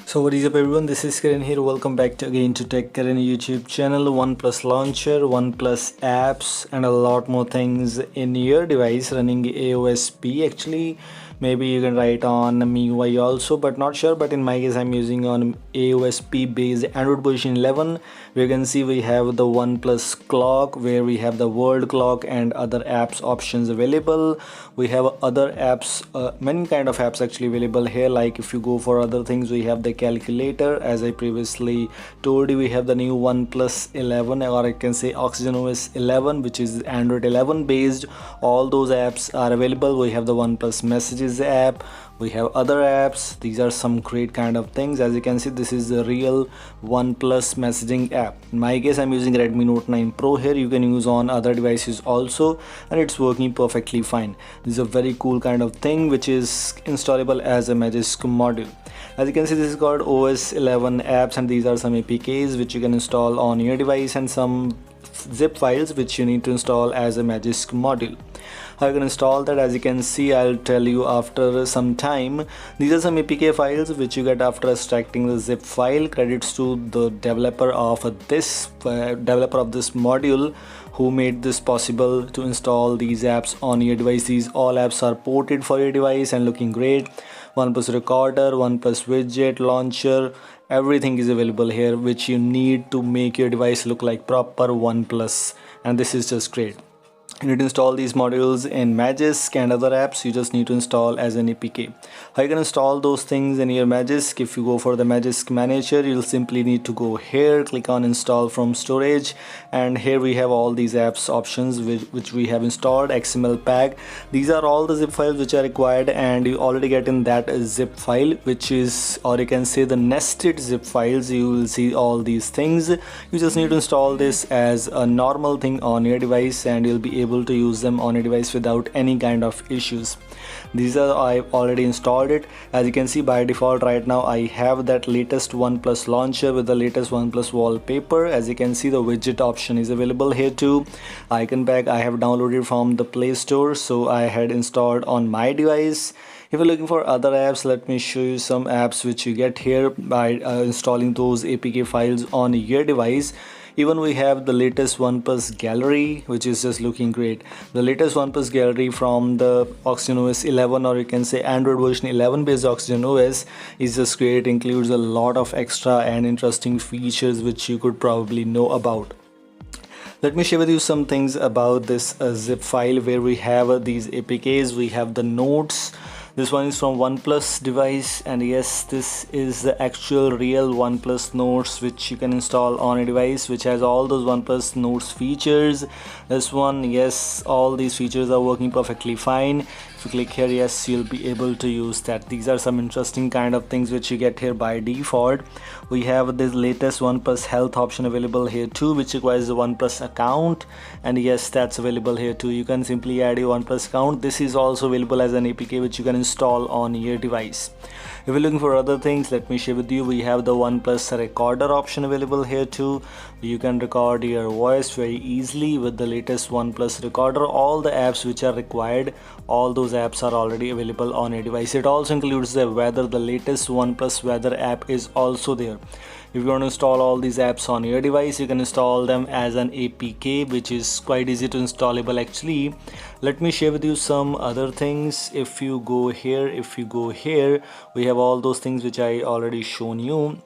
So what is up everyone, this is Karan here. Welcome back again to Tech Karan YouTube channel. OnePlus launcher, OnePlus apps and a lot more things in your device running AOSP. Actually maybe you can write on MIUI also, but not sure. But in my case I'm using on AOSP based Android version 11. We can see we have the OnePlus clock where we have the world clock and other apps options available. We have other apps, many kind of apps actually available here. Like if you go for other things, we have the calculator. As I previously told you, we have the new OnePlus 11, or I can say OxygenOS 11, which is Android 11 based. All those apps are available. We have the OnePlus Messages app, we have other apps. These are some great kind of things. As you can see, this is the real OnePlus messaging app. In my case I'm using Redmi Note 9 Pro here. You can use on other devices also, and it's working perfectly fine. This is a very cool kind of thing which is installable as a Magisk module. As you can see, this is called OS 11 apps, and these are some APKs which you can install on your device, and some zip files which you need to install as a Magisk module. How you can install that, as you can see, I'll tell you after some time. These are some APK files which you get after extracting the zip file. Credits to the developer of this module who made this possible to install these apps on your device. These all apps are ported for your device and looking great. OnePlus recorder, OnePlus widget launcher, everything is available here which you need to make your device look like proper OnePlus, and this is just great. You need to install these modules in Magisk and other apps. You just need to install as an APK. How you can install those things in your Magisk? If you go for the Magisk manager, you'll simply need to go here, click on install from storage, and here we have all these apps options which we have installed. XML pack, these are all the zip files which are required, and you already get in that zip file, which is, or you can say, the nested zip files. You will see all these things. You just need to install this as a normal thing on your device, and you'll be able to use them on a device without any kind of issues. These are, I've already installed it. As you can see, by default right now I have that latest OnePlus launcher with the latest OnePlus wallpaper. As you can see, the widget option is available here too. Icon pack I have downloaded from the Play Store, so I had installed on my device. If you're looking for other apps, let me show you some apps which you get here by installing those APK files on your device. Even we have the latest OnePlus Gallery, which is just looking great. The latest OnePlus Gallery from the OxygenOS 11, or you can say Android version 11 based OxygenOS, is just great. It includes a lot of extra and interesting features which you could probably know about. Let me share with you some things about this zip file where we have these APKs. We have the notes. This one is from OnePlus device, and yes, this is the actual real OnePlus Notes which you can install on a device which has all those OnePlus Notes features. This one, yes, all these features are working perfectly fine. If you click here, yes, you'll be able to use that. These are some interesting kind of things which you get here by default. We have this latest OnePlus Health option available here too, which requires a OnePlus account, and yes, that's available here too. You can simply add a OnePlus account. This is also available as an APK which you can install on your device. If you're looking for other things, let me share with you. We have the OnePlus recorder option available here too. You can record your voice very easily with the latest OnePlus recorder. All the apps which are required, all those apps are already available on your device. It also includes the weather. The latest OnePlus weather app is also there. If you want to install all these apps on your device, you can install them as an APK, which is quite easy to installable actually. Let me share with you some other things. If you go here, we have all those things which I already shown you.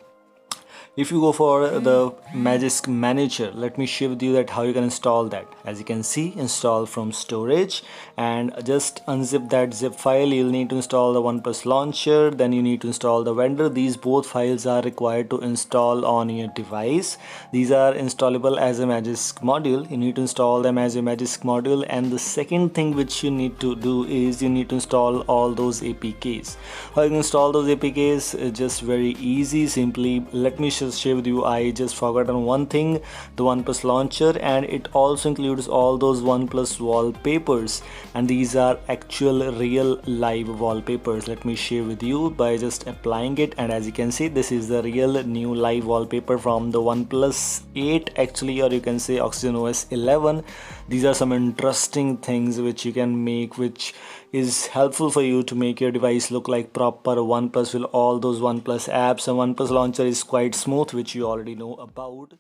If you go for the Magisk manager, let me share with you that how you can install that. As you can see, install from storage, and just unzip that zip file. You'll need to install the OnePlus launcher, then you need to install the vendor. These both files are required to install on your device. These are installable as a Magisk module. You need to install them as a Magisk module, and the second thing which you need to do is you need to install all those APKs. How you can install those APKs is just very easy. Simply let me share with you. I just forgotten one thing, the OnePlus launcher, and it also includes all those OnePlus wallpapers, and these are actual real live wallpapers. Let me share with you by just applying it, and as you can see, this is the real new live wallpaper from the OnePlus 8 actually, or you can say OxygenOS 11. These are some interesting things which you can make, which is helpful for you to make your device look like proper OnePlus with all those OnePlus apps. And OnePlus launcher is quite smooth, which you already know about.